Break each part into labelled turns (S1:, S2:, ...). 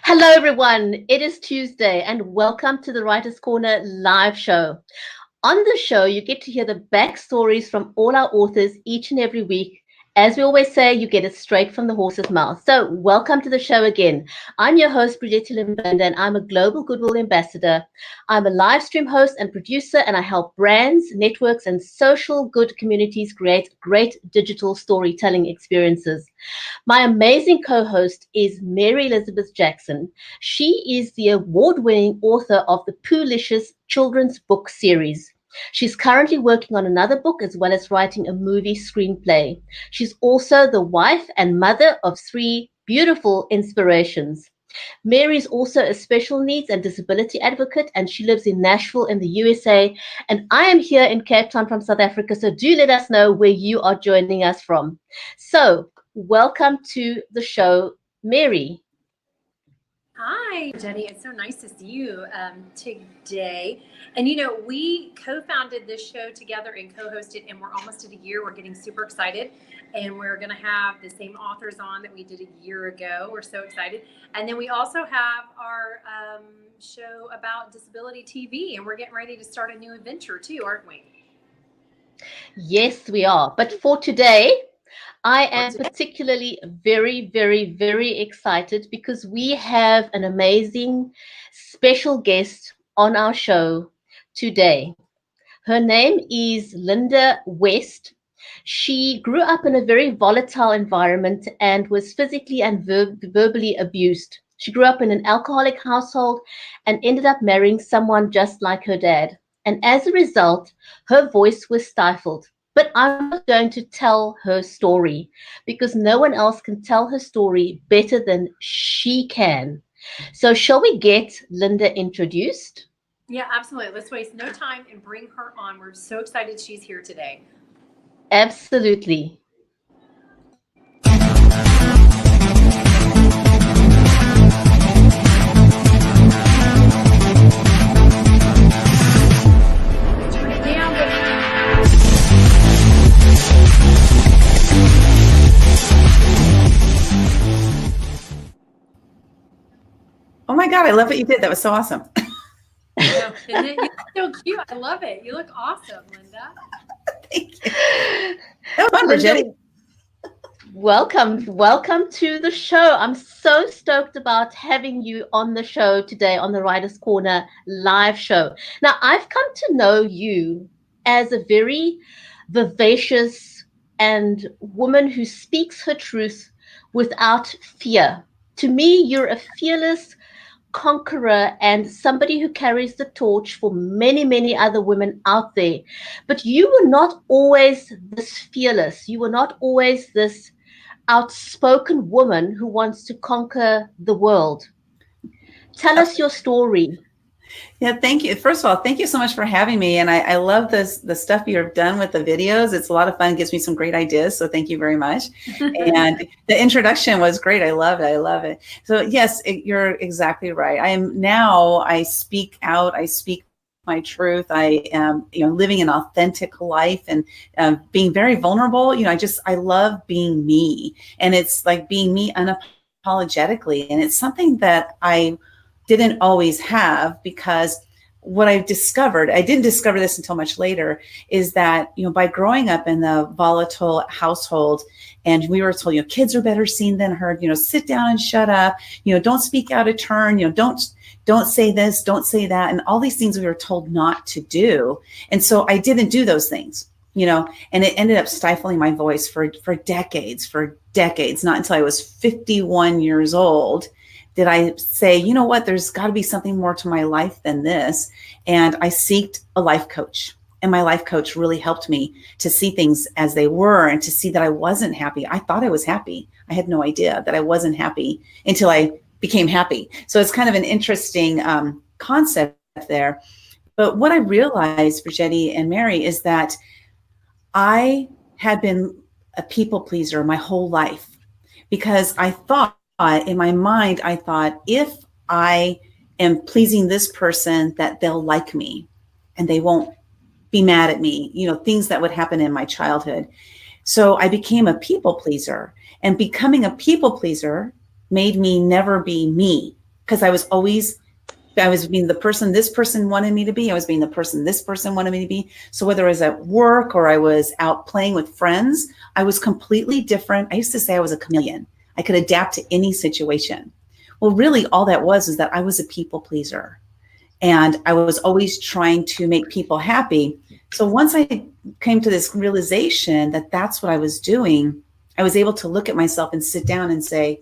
S1: Hello, everyone. It is Tuesday, and welcome to the Writer's Corner live show. On the show, you get to hear the backstories from all our authors each and every week. As we always say, you get it straight from the horse's mouth. So, welcome to the show again. I'm your host, Lynda, and I'm a Global Goodwill Ambassador. I'm a live stream host and producer, and I help brands, networks, and social good communities create great digital storytelling experiences. My amazing co-host is Mary Elizabeth Jackson. She is the award-winning author of the Poolicious children's book series. She's currently working on another book as well as writing a movie screenplay. She's also the wife and mother of 3 beautiful inspirations. Mary is also a special needs and disability advocate, and she lives in Nashville in the USA. And I am here in Cape Town from South Africa, so do let us know where you are joining us from. So, welcome to the show, Mary.
S2: Hi, Jenny. It's so nice to see you today. And, you know, we co-founded this show together and co-hosted, and we're almost at a year. We're getting super excited. And we're going to have the same authors on that we did a year ago. We're so excited. And then we also have our show about disability TV, and we're getting ready to start a new adventure too, aren't we?
S1: Yes, we are. But for today, I am particularly very, very, very excited because we have an amazing special guest on our show today. Her name is Lynda West. She grew up in a very volatile environment and was physically and verbally abused. She grew up in an alcoholic household and ended up marrying someone just like her dad. And as a result, her voice was stifled. But I'm not going to tell her story because no one else can tell her story better than she can. So shall we get Lynda introduced?
S2: Yeah, absolutely. Let's waste no time and bring her on. We're so excited she's here today.
S1: Absolutely.
S3: Oh my God, I love what you did. That was so awesome.
S2: Yeah, and you look so cute. I love it. You look awesome, Lynda.
S3: Thank you. That was fun, Virginia.
S1: Welcome to the show. I'm so stoked about having you on the show today on the Writer's Corner live show. Now, I've come to know you as a very vivacious and woman who speaks her truth without fear. To me, you're a fearless conqueror and somebody who carries the torch for many, many other women out there. But you were not always this fearless. You were not always this outspoken woman who wants to conquer the world. Tell us your story.
S3: Yeah, thank you. First of all, thank you so much for having me. And I love the stuff you've done with the videos. It's a lot of fun. It gives me some great ideas. So thank you very much. And the introduction was great. I love it. I love it. So yes, you're exactly right. I speak out. I speak my truth. I am, living an authentic life and being very vulnerable. I love being me, and it's like being me unapologetically. And it's something that I didn't always have, because what I discovered, I didn't discover this until much later, is that, by growing up in the volatile household, and we were told, kids are better seen than heard, sit down and shut up, don't speak out of turn, don't say this, don't say that. And all these things we were told not to do. And so I didn't do those things, and it ended up stifling my voice for decades, not until I was 51 years old did I say, you know what, there's got to be something more to my life than this. And I sought a life coach. And my life coach really helped me to see things as they were and to see that I wasn't happy. I thought I was happy. I had no idea that I wasn't happy until I became happy. So it's kind of an interesting concept there. But what I realized, Virginia and Mary, is that I had been a people pleaser my whole life, because I thought, in my mind, I thought, if I am pleasing this person, that they'll like me and they won't be mad at me, things that would happen in my childhood. So I became a people pleaser, and becoming a people pleaser made me never be me. because I was being the person this person wanted me to be. I was being the person this person wanted me to be. So whether I was at work or I was out playing with friends, I was completely different. I used to say I was a chameleon. I could adapt to any situation. Well, really all that was is that I was a people pleaser. And I was always trying to make people happy. So once I came to this realization that that's what I was doing, I was able to look at myself and sit down and say,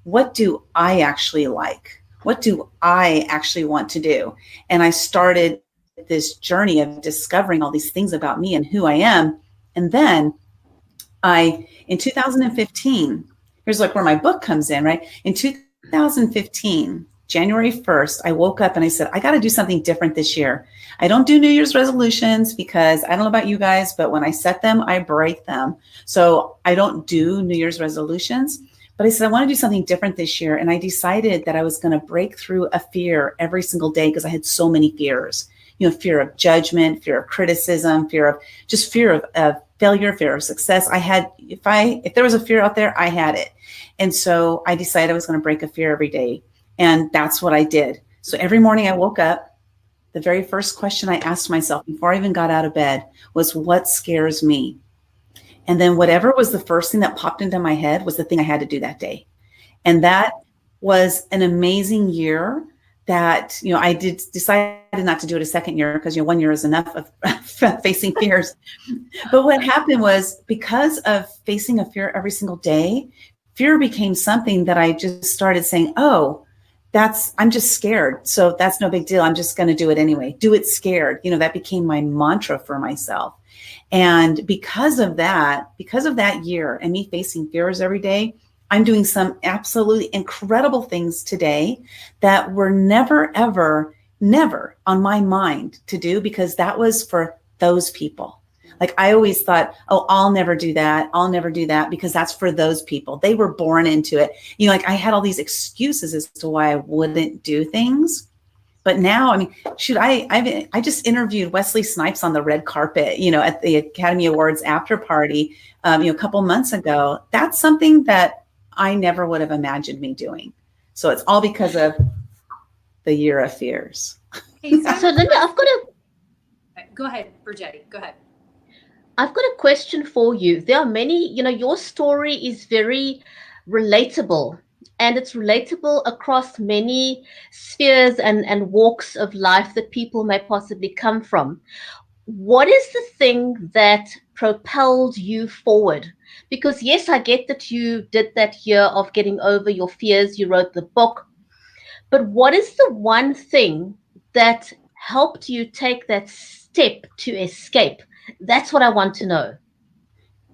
S3: what do I actually like? What do I actually want to do? And I started this journey of discovering all these things about me and who I am. And then in 2015, here's like where my book comes in, right? In 2015, January 1st, I woke up and I said, I got to do something different this year. I don't do New Year's resolutions because I don't know about you guys, but when I set them, I break them. So I don't do New Year's resolutions. But I said, I want to do something different this year. And I decided that I was going to break through a fear every single day because I had so many fears. Fear of judgment, fear of criticism, fear of failure, fear of success. If there was a fear out there, I had it. And so I decided I was going to break a fear every day. And that's what I did. So every morning I woke up, the very first question I asked myself before I even got out of bed was, what scares me? And then whatever was the first thing that popped into my head was the thing I had to do that day. And that was an amazing year that, I decided not to do it a second year because, 1 year is enough of facing fears. But what happened was because of facing a fear every single day, fear became something that I just started saying, oh, I'm just scared. So that's no big deal. I'm just going to do it anyway. Do it scared. That became my mantra for myself. And because of that year and me facing fears every day, I'm doing some absolutely incredible things today that were never, ever, never on my mind to do because that was for those people. Like I always thought, oh, I'll never do that. I'll never do that because that's for those people. They were born into it. Like I had all these excuses as to why I wouldn't do things. But now, I just interviewed Wesley Snipes on the red carpet, at the Academy Awards after party, a couple months ago. That's something that I never would have imagined me doing. So it's all because of the year of fears.
S2: Hey,
S1: So Lynda,
S2: go ahead, Bridgetti, go ahead.
S1: I've got a question for you. There are many, your story is very relatable. And it's relatable across many spheres and walks of life that people may possibly come from. What is the thing that propelled you forward? Because yes, I get that you did that year of getting over your fears. You wrote the book. But what is the one thing that helped you take that step to escape? That's what I want to know.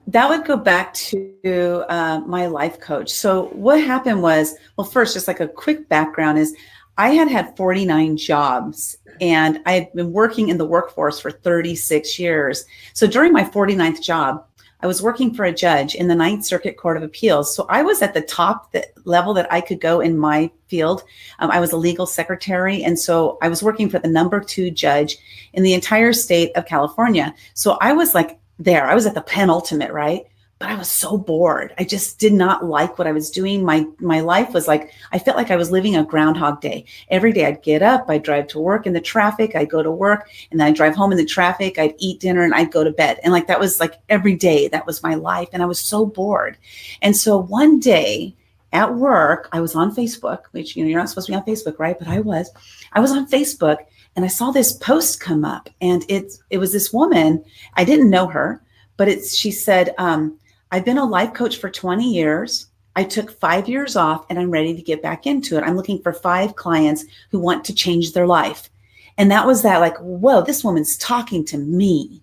S3: That would go back to my life coach. So what happened was, well, first, just like a quick background is I had 49 jobs and I had been working in the workforce for 36 years. So during my 49th job, I was working for a judge in the Ninth Circuit Court of Appeals. So I was at the top level that I could go in my field. I was a legal secretary. And so I was working for the number 2 judge in the entire state of California. So I was like, I was at the penultimate, right? But I was so bored. I just did not like what I was doing. My life was like, I felt like I was living a Groundhog Day. Every day I'd get up, I'd drive to work in the traffic, I'd go to work, and then I'd drive home in the traffic, I'd eat dinner, and I'd go to bed. And like, that was like every day, that was my life. And I was so bored. And so one day at work, I was on Facebook, which, you're not supposed to be on Facebook, right? But I was on Facebook. And I saw this post come up and it was this woman. I didn't know her, but she said, I've been a life coach for 20 years. I took 5 years off and I'm ready to get back into it. I'm looking for 5 clients who want to change their life. And that was that like, whoa, this woman's talking to me,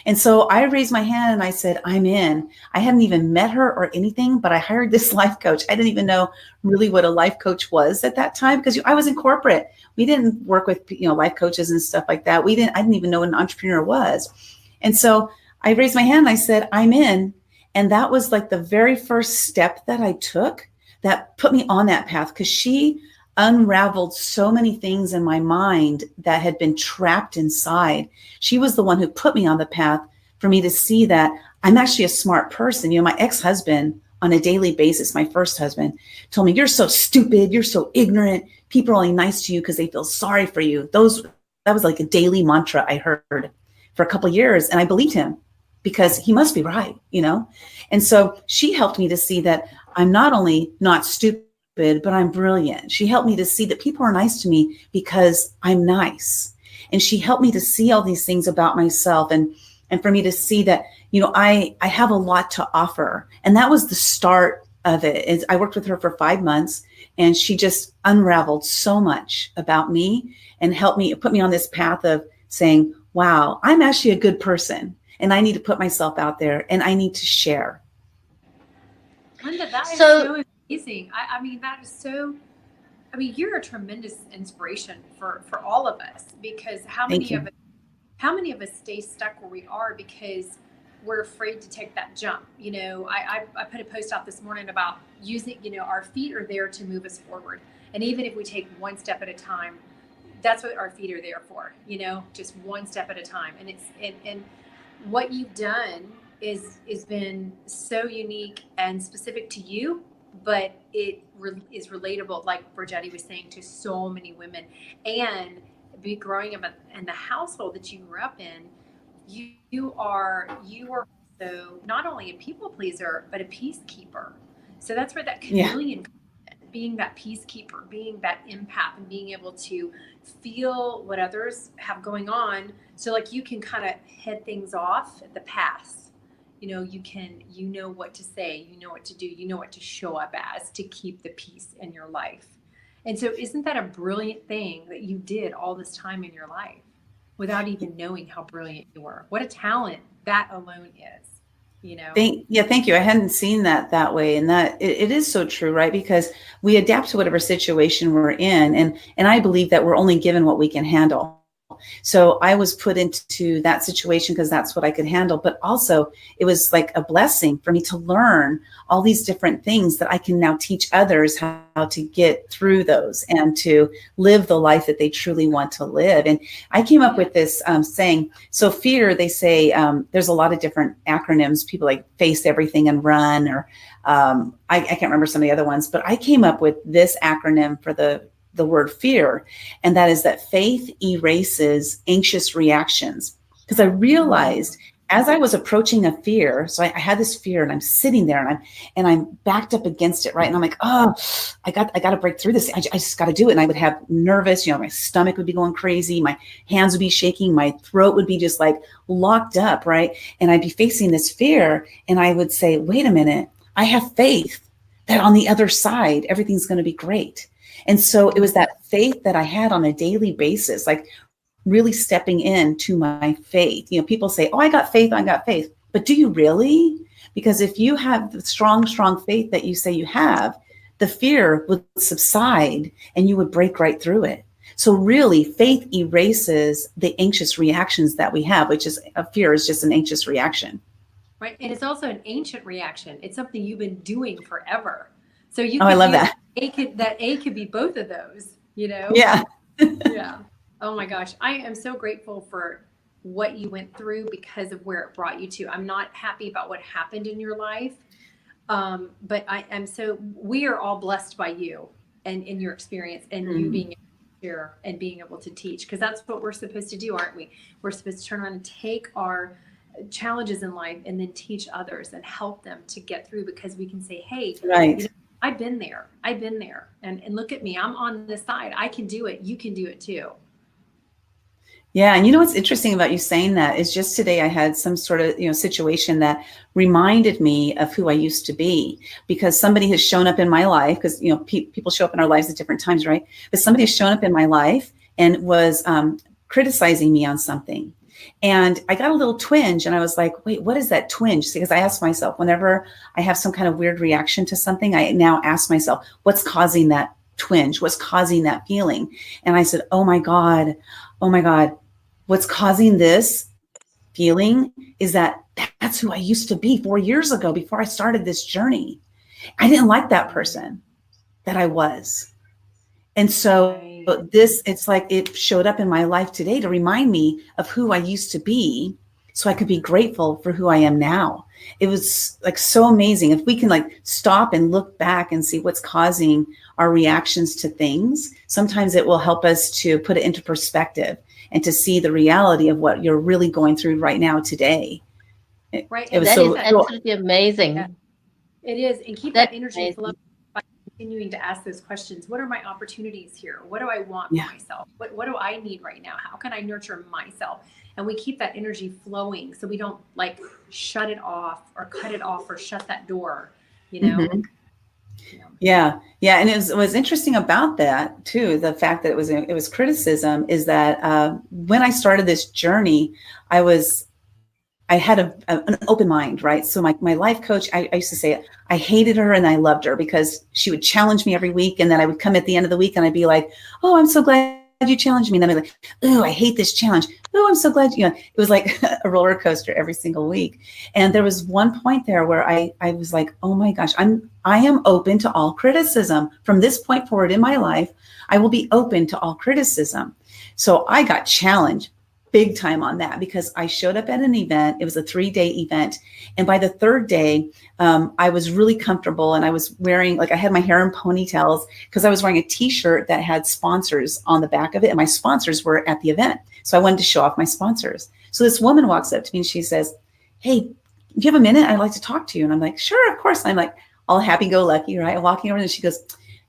S3: And so I raised my hand and I said, I'm in. I hadn't even met her or anything, but I hired this life coach. I didn't even know really what a life coach was at that time because I was in corporate. We didn't work with, life coaches and stuff like that. I didn't even know what an entrepreneur was. And so I raised my hand and I said, I'm in. And that was like the very first step that I took that put me on that path because she unraveled so many things in my mind that had been trapped inside. She was the one who put me on the path for me to see that I'm actually a smart person. My ex-husband on a daily basis. My first husband told me, "You're so stupid. You're so ignorant. People are only nice to you because they feel sorry for you." That was like a daily mantra I heard for a couple of years. And I believed him because he must be right, you know? And so she helped me to see that I'm not only not stupid, but I'm brilliant. She helped me to see that people are nice to me because I'm nice. And she helped me to see all these things about myself, and for me to see that, you know, I have a lot to offer. And that was the start of it. I worked with her for 5 months, and she just unraveled so much about me and helped me, put me on this path of saying, wow, I'm actually a good person, and I need to put myself out there, and I need to share.
S2: Lynda, that is so amazing. I mean, that is so, I mean, you're a tremendous inspiration for all of us, because how many of us stay stuck where we are because we're afraid to take that jump? You know, I put a post out this morning about using, you know, our feet are there to move us forward. And even if we take one step at a time, that's what our feet are there for, you know, just one step at a time. And and what you've done is been so unique and specific to you, but it is relatable, like Bridgetti was saying, to so many women. And be growing up in the household that you grew up in, you are also not only a people pleaser, but a peacekeeper. So that's where that chameleon comes in, being that peacekeeper, being that empath, and being able to feel what others have going on. So like you can kind of head things off at the pass. You know, you know what to say, you know what to do, you know what to show up as to keep the peace in your life. And so isn't that a brilliant thing that you did all this time in your life without even knowing how brilliant you were? What a talent that alone is, you know?
S3: Thank you. I hadn't seen that way. And that it is so true, right? Because we adapt to whatever situation we're in. And I believe that we're only given what we can handle. So I was put into that situation because that's what I could handle. But also it was like a blessing for me to learn all these different things that I can now teach others how to get through those and to live the life that they truly want to live. And I came up with this saying, so fear, they say, there's a lot of different acronyms, people like face everything and run, or I can't remember some of the other ones, but I came up with this acronym for the word fear. And that is that faith erases anxious reactions. Because I realized as I was approaching a fear, so I had this fear and I'm sitting there and I'm backed up against it, right? And I'm like, oh, I got to break through this. I just got to do it. And I would have nervous, you know, my stomach would be going crazy. My hands would be shaking. My throat would be just like locked up, right? And I'd be facing this fear. And I would say, wait a minute, I have faith that on the other side, everything's going to be great. And so it was that faith that I had on a daily basis, like really stepping into my faith. You know, people say, oh, I got faith. But do you really? Because if you have the strong faith that you say you have, the fear would subside and you would break right through it. So really, faith erases the anxious reactions that we have, which is a fear is just an anxious reaction.
S2: Right. And it's also an ancient reaction. It's something you've been doing forever. So you
S3: I love that.
S2: That A could be both of those, you know?
S3: Yeah.
S2: Yeah. Oh my gosh. I am so grateful for what you went through because of where it brought you to. I'm not happy about what happened in your life. But we are all blessed by you and in your experience and you being here and being able to teach, because that's what we're supposed to do, aren't we? We're supposed to turn around and take our challenges in life and then teach others and help them to get through, because we can say, hey,
S3: right.
S2: You know, I've been there. And look at me. I'm on this side. I can do it. You can do it too.
S3: Yeah. And you know, what's interesting about you saying that is just today I had some sort of, you know, situation that reminded me of who I used to be, because somebody has shown up in my life, because, you know, people show up in our lives at different times, right? But somebody has shown up in my life and was criticizing me on something. And I got a little twinge and I was like, wait, what is that twinge? Because I asked myself, whenever I have some kind of weird reaction to something, I now ask myself, what's causing that twinge? What's causing that feeling? And I said, oh my God, what's causing this feeling is that's who I used to be 4 years ago before I started this journey. I didn't like that person that I was. And so it's like it showed up in my life today to remind me of who I used to be, so I could be grateful for who I am now. It was like so amazing. If we can like stop and look back and see what's causing our reactions to things, sometimes it will help us to put it into perspective and to see the reality of what you're really going through right now today.
S2: Right.
S3: It was
S1: That
S3: so
S1: is absolutely amazing.
S2: Yeah, it is. And keep
S1: That's
S2: that energy
S1: amazing.
S2: flowing by continuing to ask those questions. What are my opportunities here? What do I want
S3: Yeah.
S2: for myself? What do I need right now? How can I nurture myself? And we keep that energy flowing so we don't like shut it off or cut it off or shut that door, you know?
S3: Mhm. Yeah. Yeah. And it was interesting about that too. The fact that it was criticism is that when I started this journey, I had an open mind, right? So my life coach, I used to say I hated her and I loved her because she would challenge me every week. And then I would come at the end of the week and I'd be like, oh, I'm so glad you challenged me. And then I'd be like, oh, I hate this challenge. Oh, I'm so glad, it was like a roller coaster every single week. And there was one point there where I was like, oh my gosh, I am open to all criticism. From this point forward in my life, I will be open to all criticism. So I got challenged big time on that because I showed up at an event. It was a 3-day event. And by the third day, I was really comfortable and I was wearing, I had my hair in ponytails because I was wearing a t-shirt that had sponsors on the back of it. And my sponsors were at the event. So I wanted to show off my sponsors. So this woman walks up to me and she says, hey, do you have a minute? I'd like to talk to you. And I'm like, sure, of course. And I'm like, all happy-go-lucky, right? Walking over and she goes,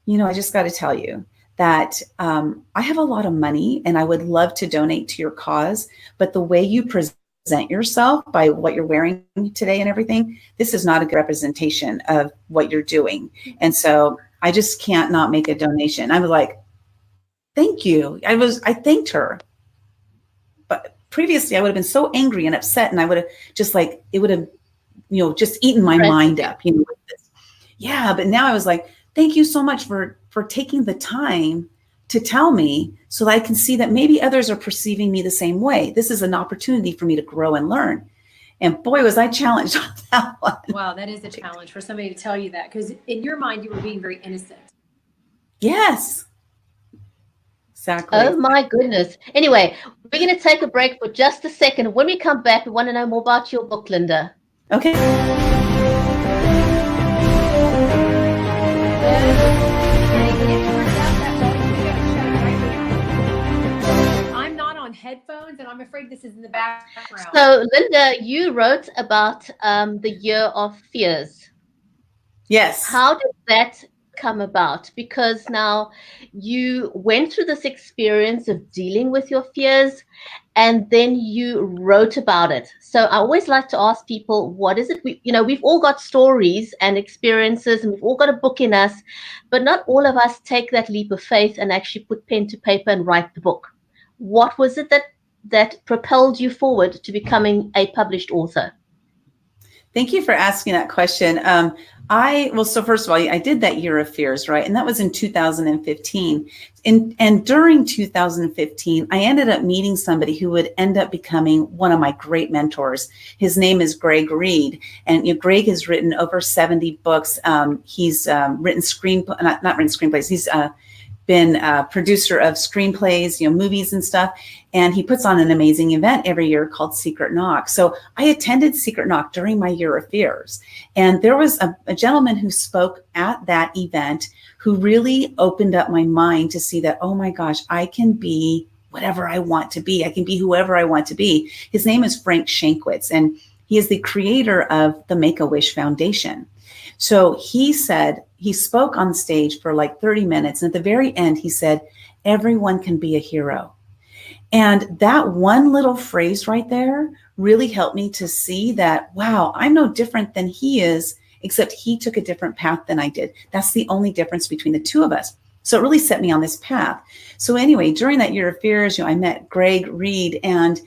S3: I just got to tell you that I have a lot of money and I would love to donate to your cause, but the way you present yourself by what you're wearing today and everything, this is not a good representation of what you're doing. And so I just can't not make a donation. I was like, thank you. I thanked her. But previously I would have been so angry and upset and I would have just it would have, just eaten my mind up, with this. Yeah. But now I was like, thank you so much for taking the time to tell me so that I can see that maybe others are perceiving me the same way. This is an opportunity for me to grow and learn. And boy, was I challenged on that one.
S2: Wow, that is a challenge for somebody to tell you that because in your mind, you were being very innocent.
S3: Yes. Exactly.
S1: Oh my goodness. Anyway, we're going to take a break for just a second. When we come back, we want to know more about your book, Lynda.
S3: Okay.
S2: I'm not on headphones and I'm afraid this is in the background.
S1: So Lynda, you wrote about the year of fears.
S3: Yes.
S1: How did that come about? Because now you went through this experience of dealing with your fears and then you wrote about it. So I always like to ask people, what is it? We've all got stories and experiences and we've all got a book in us, but not all of us take that leap of faith and actually put pen to paper and write the book. What was it that propelled you forward to becoming a published author?
S3: Thank you for asking that question. So first of all, I did that year of fears, right? And that was in 2015. And during 2015, I ended up meeting somebody who would end up becoming one of my great mentors. His name is Greg Reed. And Greg has written over 70 books. He's written not written screenplays. He's been a producer of screenplays, movies and stuff. And he puts on an amazing event every year called Secret Knock. So I attended Secret Knock during my year of fears. And there was a gentleman who spoke at that event who really opened up my mind to see that, oh my gosh, I can be whatever I want to be. I can be whoever I want to be. His name is Frank Shankwitz, and he is the creator of the Make-A-Wish Foundation. So he spoke on stage for 30 minutes. And at the very end, he said, everyone can be a hero. And that one little phrase right there really helped me to see that, wow, I'm no different than he is, except he took a different path than I did. That's the only difference between the two of us. So it really set me on this path. So anyway, during that year of fears, I met Greg Reed and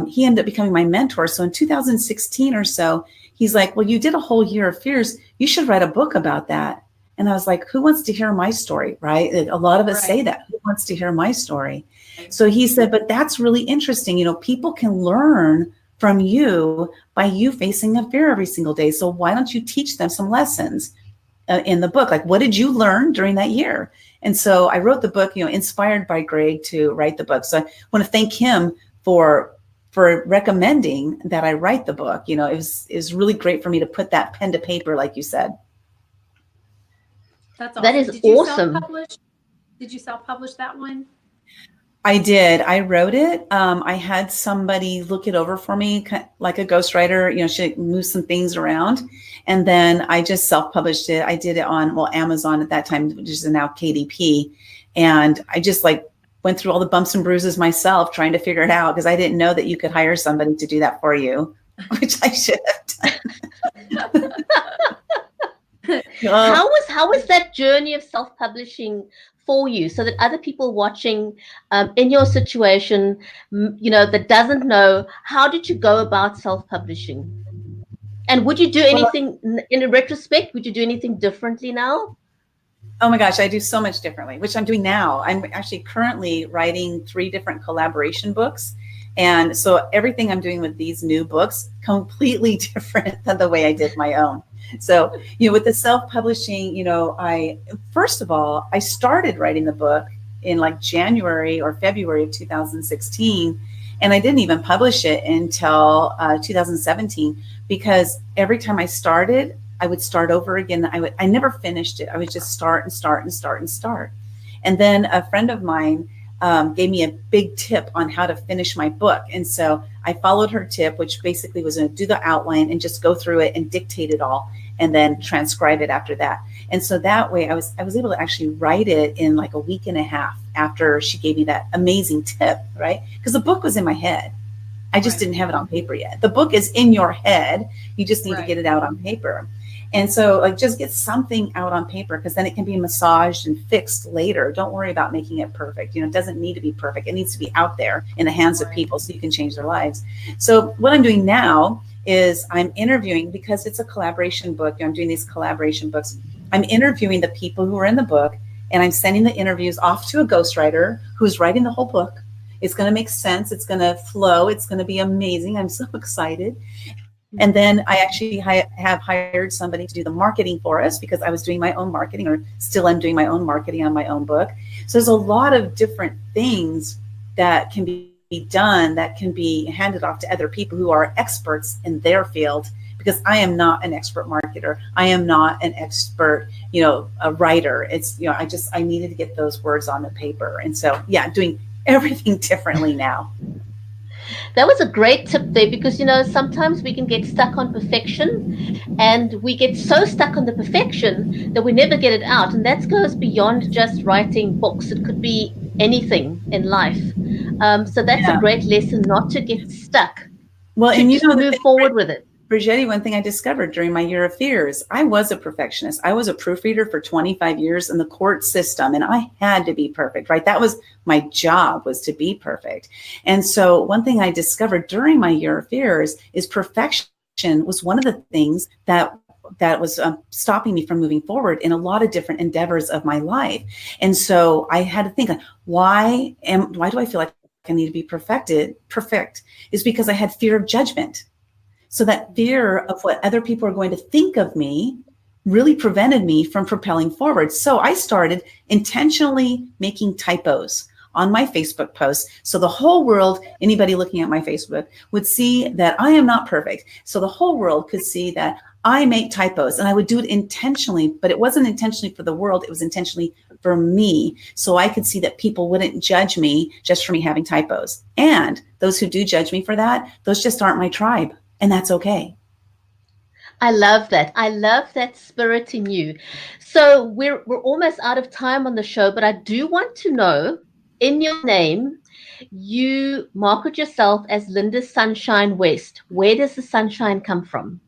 S3: he ended up becoming my mentor. So in 2016 or so, he's like, well, you did a whole year of fears. You should write a book about that. And I was like, who wants to hear my story, right? A lot of us say that. Who wants to hear my story? So he said, but that's really interesting. People can learn from you by you facing a fear every single day. So why don't you teach them some lessons in the book? What did you learn during that year? And so I wrote the book, inspired by Greg to write the book. So I want to thank him for for recommending that I write the book. You know, it was really great for me to put that pen to paper, like you said.
S2: That's awesome.
S1: That is
S2: Did you
S1: awesome.
S2: self-publish? Did you self-publish that one?
S3: I did. I wrote it. I had somebody look it over for me, like a ghostwriter. You know, she moved some things around, and then I just self-published it. I did it on, well, Amazon at that time, which is now KDP, and I just like went through all the bumps and bruises myself trying to figure it out, because I didn't know that you could hire somebody to do that for you, which I should have done.
S1: How was that journey of self-publishing for you, so that other people watching in your situation, you know, that doesn't know, how did you go about self-publishing? And would you do anything in a retrospect? Would you do anything differently now?
S3: Oh my gosh, I do so much differently, which I'm doing now. I'm actually currently writing 3 different collaboration books. And so everything I'm doing with these new books, completely different than the way I did my own. So, you know, with the self-publishing, you know, first of all, I started writing the book in like January or February of 2016. And I didn't even publish it until 2017, because every time I started, I would start over again. I never finished it. I would just start and start and start and start. And then a friend of mine gave me a big tip on how to finish my book. And so I followed her tip, which basically was to do the outline and just go through it and dictate it all and then transcribe it after that. And so that way I was able to actually write it in like a week and a half after she gave me that amazing tip, right? Because the book was in my head. I just didn't have it on paper yet. The book is in your head. You just need to get it out on paper. And so like just get something out on paper, because then it can be massaged and fixed later. Don't worry about making it perfect. You know, it doesn't need to be perfect. It needs to be out there in the hands of people so you can change their lives. So what I'm doing now is I'm interviewing, because it's a collaboration book. I'm doing these collaboration books. I'm interviewing the people who are in the book, and I'm sending the interviews off to a ghostwriter who's writing the whole book. It's going to make sense. It's going to flow. It's going to be amazing. I'm so excited. And then I actually have hired somebody to do the marketing for us, because I was doing my own marketing, or still am doing my own marketing on my own book. So there's a lot of different things that can be done, that can be handed off to other people who are experts in their field, because I am not an expert marketer. I am not an expert, you know, a writer. It's, you know, I needed to get those words on the paper. And so, yeah, doing everything differently now.
S1: That was a great tip there, because, you know, sometimes we can get stuck on perfection, and we get so stuck on the perfection that we never get it out. And that goes beyond just writing books. It could be anything in life. So that's a great lesson, not to get stuck.
S3: Well,
S1: and you know, move forward with it.
S3: Brigitte, one thing I discovered during my year of fears, I was a perfectionist. I was a proofreader for 25 years in the court system, and I had to be perfect, right? That was my job, was to be perfect. And so one thing I discovered during my year of fears is perfection was one of the things that was stopping me from moving forward in a lot of different endeavors of my life. And so I had to think, why do I feel like I need to be perfect? Is because I had fear of judgment. So that fear of what other people are going to think of me really prevented me from propelling forward. So I started intentionally making typos on my Facebook posts. So the whole world, anybody looking at my Facebook, would see that I am not perfect. So the whole world could see that I make typos, and I would do it intentionally, but it wasn't intentionally for the world. It was intentionally for me. So I could see that people wouldn't judge me just for me having typos. And those who do judge me for that, those just aren't my tribe. And that's okay.
S1: I love that. I love that spirit in you. So we're almost out of time on the show, but I do want to know, in your name, you market yourself as Lynda Sunshine West. Where does the sunshine come from?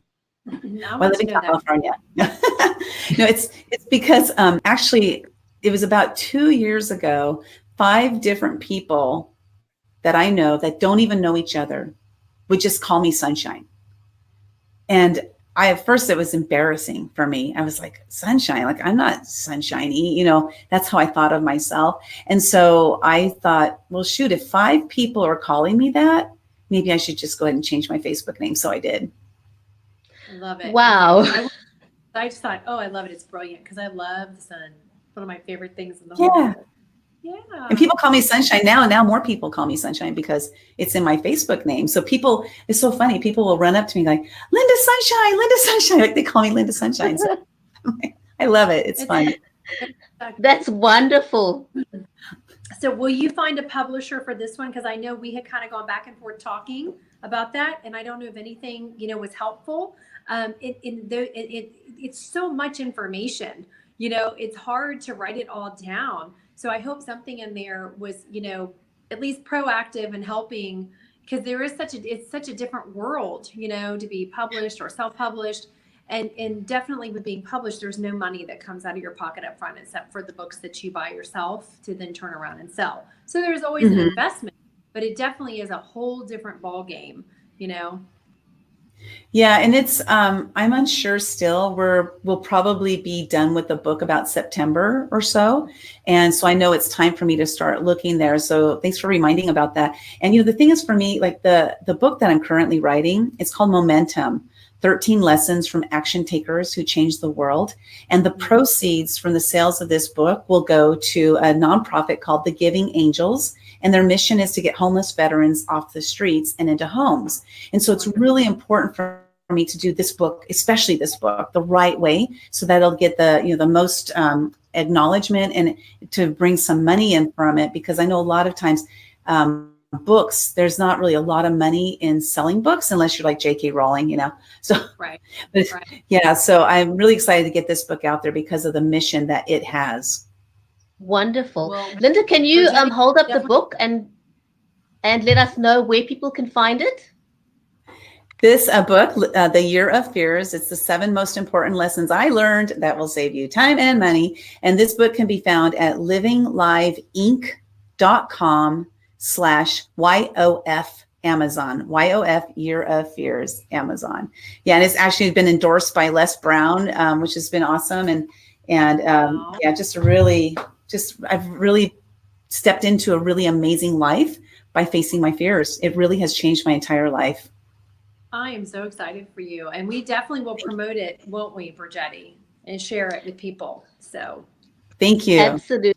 S3: Well, I live in California. No, it's because actually it was about 2 years ago, 5 different people that I know that don't even know each other would just call me Sunshine. And at first it was embarrassing for me. I was like, sunshine, like I'm not sunshiny, you know, that's how I thought of myself. And so I thought, well, shoot, if 5 people are calling me that, maybe I should just go ahead and change my Facebook name. So I did.
S2: I love it.
S1: Wow.
S2: I just thought, oh, I love it. It's brilliant, because I love the sun. One of my favorite things in the whole world. Yeah.
S3: And people call me Sunshine now. And now more people call me Sunshine because it's in my Facebook name. So people, it's so funny. People will run up to me like, Lynda Sunshine, Lynda Sunshine. Like they call me Lynda Sunshine. So I love it. It's fun.
S1: That's wonderful.
S2: So will you find a publisher for this one? Because I know we had kind of gone back and forth talking about that. And I don't know if anything, was helpful. It's so much information, it's hard to write it all down. So I hope something in there was, at least proactive and helping, because there is it's such a different world, to be published or self-published. And definitely with being published, there's no money that comes out of your pocket up front except for the books that you buy yourself to then turn around and sell. So there's always an investment, but it definitely is a whole different ball game,
S3: Yeah, and it's I'm unsure still. We'll probably be done with the book about September or so. And so I know it's time for me to start looking there. So thanks for reminding about that. And the thing is for me, like the book that I'm currently writing, it's called Momentum. 13 lessons from action takers who change the world. And the proceeds from the sales of this book will go to a nonprofit called the Giving Angels. And their mission is to get homeless veterans off the streets and into homes. And so it's really important for me to do this book, especially this book, the right way, so that it'll get the most acknowledgement and to bring some money in from it. Because I know a lot of times books, there's not really a lot of money in selling books unless you're like J.K. Rowling, So,
S2: right.
S3: Yeah. So I'm really excited to get this book out there because of the mission that it has.
S1: Wonderful.
S2: Well,
S1: Lynda, can you
S2: Jenny,
S1: hold up the book and let us know where people can find it?
S3: This book, The Year of Fears, it's the 7 most important lessons I learned that will save you time and money. And this book can be found at livingliveinc.com/YOF Amazon, YOF Year of Fears Amazon. Yeah, and it's actually been endorsed by Les Brown, which has been awesome. And yeah, I've really stepped into a really amazing life by facing my fears. It really has changed my entire life.
S2: I am so excited for you. And we definitely will promote it, won't we, Bridgetti, and share it with people. So
S3: thank you.
S1: Absolutely.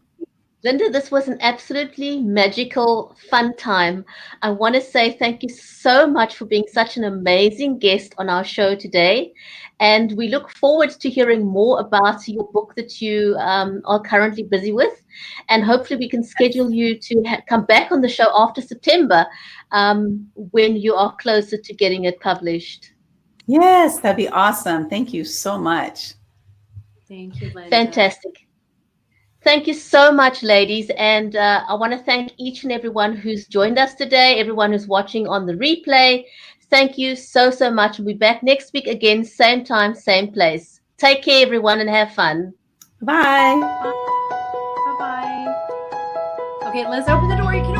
S1: Lynda, this was an absolutely magical, fun time. I want to say thank you so much for being such an amazing guest on our show today. And we look forward to hearing more about your book that you are currently busy with. And hopefully we can schedule you to come back on the show after September when you are closer to getting it published.
S3: Yes, that'd be awesome. Thank you so much.
S2: Thank you, Lynda.
S1: Fantastic. Thank you so much, ladies. And I want to thank each and everyone who's joined us today, everyone who's watching on the replay. Thank you so, so much. We'll be back next week again, same time, same place. Take care, everyone, and have fun.
S3: Bye.
S2: Bye-bye. Okay, let's open the door. You can